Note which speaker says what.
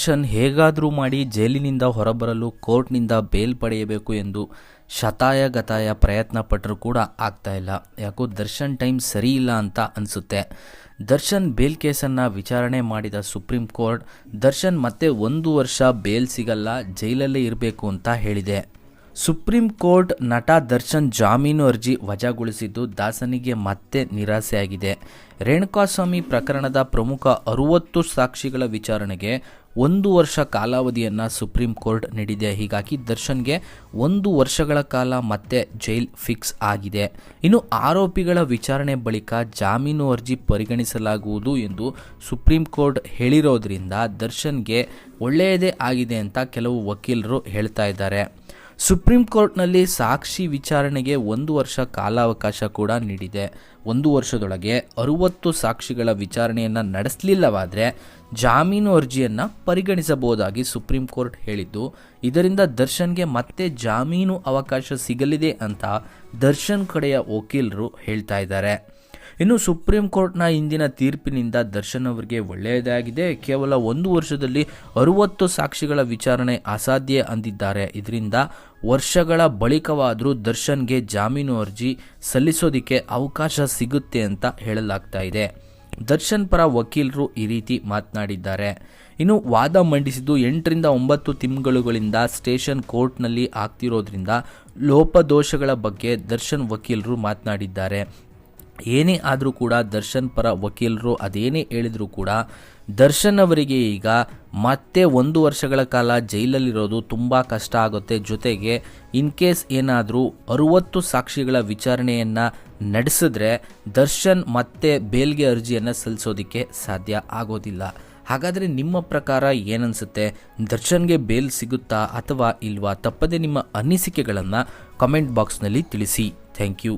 Speaker 1: ದರ್ಶನ್ ಹೇಗಾದರೂ ಮಾಡಿ ಜೈಲಿನಿಂದ ಹೊರಬರಲು ಕೋರ್ಟ್ನಿಂದ ಬೇಲ್ ಪಡೆಯಬೇಕು ಎಂದು ಶತಾಯಗತಾಯ ಪ್ರಯತ್ನ ಪಟ್ಟರೂ ಕೂಡ ಆಗ್ತಾ ಇಲ್ಲ. ಯಾಕೋ ದರ್ಶನ್ ಟೈಮ್ ಸರಿ ಇಲ್ಲ ಅಂತ ಅನಿಸುತ್ತೆ. ದರ್ಶನ್ ಬೇಲ್ ಕೇಸನ್ನು ವಿಚಾರಣೆ ಮಾಡಿದ ಸುಪ್ರೀಂ ಕೋರ್ಟ್ ದರ್ಶನ್ ಮತ್ತೆ 1 ವರ್ಷ ಬೇಲ್ ಸಿಗಲ್ಲ, ಜೈಲಲ್ಲೇ ಇರಬೇಕು ಅಂತ ಹೇಳಿದೆ. ಸುಪ್ರೀಂ ಕೋರ್ಟ್ ನಟ ದರ್ಶನ್ ಜಾಮೀನು ಅರ್ಜಿ ವಜಾಗೊಳಿಸಿದ್ದು ದಾಸನಿಗೆ ಮತ್ತೆ ನಿರಾಸೆಯಾಗಿದೆ. ರೇಣುಕಾಸ್ವಾಮಿ ಪ್ರಕರಣದ ಪ್ರಮುಖ 60 ಸಾಕ್ಷಿಗಳ ವಿಚಾರಣೆಗೆ 1 ವರ್ಷ ಕಾಲಾವಧಿಯನ್ನು ಸುಪ್ರೀಂ ಕೋರ್ಟ್ ನೀಡಿದೆ. ಹೀಗಾಗಿ ದರ್ಶನ್ಗೆ 1 ವರ್ಷಗಳ ಕಾಲ ಮತ್ತೆ ಜೈಲ್ ಫಿಕ್ಸ್ ಆಗಿದೆ. ಇನ್ನು ಆರೋಪಿಗಳ ವಿಚಾರಣೆ ಬಳಿಕ ಜಾಮೀನು ಅರ್ಜಿ ಪರಿಗಣಿಸಲಾಗುವುದು ಎಂದು ಸುಪ್ರೀಂ ಕೋರ್ಟ್ ಹೇಳಿರೋದ್ರಿಂದ ದರ್ಶನ್ಗೆ ಒಳ್ಳೆಯದೇ ಆಗಿದೆ ಅಂತ ಕೆಲವು ವಕೀಲರು ಹೇಳ್ತಾ ಇದ್ದಾರೆ. ಸುಪ್ರೀಂ ಕೋರ್ಟ್ನಲ್ಲಿ ಸಾಕ್ಷಿ ವಿಚಾರಣೆಗೆ 1 ವರ್ಷ ಕಾಲಾವಕಾಶ ಕೂಡ ನೀಡಿದೆ. 1 ವರ್ಷದೊಳಗೆ 60 ಸಾಕ್ಷಿಗಳ ವಿಚಾರಣೆಯನ್ನು ನಡೆಸಲಿಲ್ಲವಾದರೆ ಜಾಮೀನು ಅರ್ಜಿಯನ್ನು ಪರಿಗಣಿಸಬಹುದಾಗಿ ಸುಪ್ರೀಂ ಕೋರ್ಟ್ ಹೇಳಿದ್ದು, ಇದರಿಂದ ದರ್ಶನ್ಗೆ ಮತ್ತೆ ಜಾಮೀನು ಅವಕಾಶ ಸಿಗಲಿದೆ ಅಂತ ದರ್ಶನ್ ಕಡೆಯ ವಕೀಲರು ಹೇಳ್ತಾ ಇದ್ದಾರೆ. ಇನ್ನು ಸುಪ್ರೀಂ ಕೋರ್ಟ್ನ ಇಂದಿನ ತೀರ್ಪಿನಿಂದ ದರ್ಶನ್ ಅವರಿಗೆ ಒಳ್ಳೆಯದಾಗಿದೆ. ಕೇವಲ 1 ವರ್ಷದಲ್ಲಿ 60 ಸಾಕ್ಷಿಗಳ ವಿಚಾರಣೆ ಅಸಾಧ್ಯ ಅಂದಿದ್ದಾರೆ. ಇದರಿಂದ ವರ್ಷಗಳ ಬಳಿಕವಾದರೂ ದರ್ಶನ್ಗೆ ಜಾಮೀನು ಅರ್ಜಿ ಸಲ್ಲಿಸೋದಕ್ಕೆ ಅವಕಾಶ ಸಿಗುತ್ತೆ ಅಂತ ಹೇಳಲಾಗ್ತಾ ಇದೆ. ದರ್ಶನ್ ಪರ ವಕೀಲರು ಈ ರೀತಿ ಮಾತನಾಡಿದ್ದಾರೆ. ಇನ್ನು ವಾದ ಮಂಡಿಸಿದ್ದು 8 ರಿಂದ 9 ತಿಂಗಳುಗಳಿಂದ ಸ್ಟೇಷನ್ ಕೋರ್ಟ್ನಲ್ಲಿ ಆಗ್ತಿರೋದ್ರಿಂದ ಲೋಪದೋಷಗಳ ಬಗ್ಗೆ ದರ್ಶನ್ ವಕೀಲರು ಮಾತನಾಡಿದ್ದಾರೆ. ಏನೇ ಆದರೂ ಕೂಡ ದರ್ಶನ್ ಪರ ವಕೀಲರು ಅದೇನೇ ಹೇಳಿದರೂ ಕೂಡ ದರ್ಶನ್ ಅವರಿಗೆ ಈಗ ಮತ್ತೆ 1 ವರ್ಷಗಳ ಕಾಲ ಜೈಲಲ್ಲಿರೋದು ತುಂಬ ಕಷ್ಟ ಆಗುತ್ತೆ. ಜೊತೆಗೆ ಇನ್ ಕೇಸ್ ಏನಾದರೂ 60 ಸಾಕ್ಷಿಗಳ ವಿಚಾರಣೆಯನ್ನು ನಡೆಸಿದ್ರೆ ದರ್ಶನ್ ಮತ್ತೆ ಬೇಲ್ಗೆ ಅರ್ಜಿಯನ್ನು ಸಲ್ಲಿಸೋದಕ್ಕೆ ಸಾಧ್ಯ ಆಗೋದಿಲ್ಲ. ಹಾಗಾದರೆ ನಿಮ್ಮ ಪ್ರಕಾರ ಏನನ್ಸುತ್ತೆ? ದರ್ಶನ್ಗೆ ಬೇಲ್ ಸಿಗುತ್ತಾ ಅಥವಾ ಇಲ್ವಾ? ತಪ್ಪದೆ ನಿಮ್ಮ ಅನಿಸಿಕೆಗಳನ್ನು ಕಮೆಂಟ್ ಬಾಕ್ಸ್ನಲ್ಲಿ ತಿಳಿಸಿ. Thank you.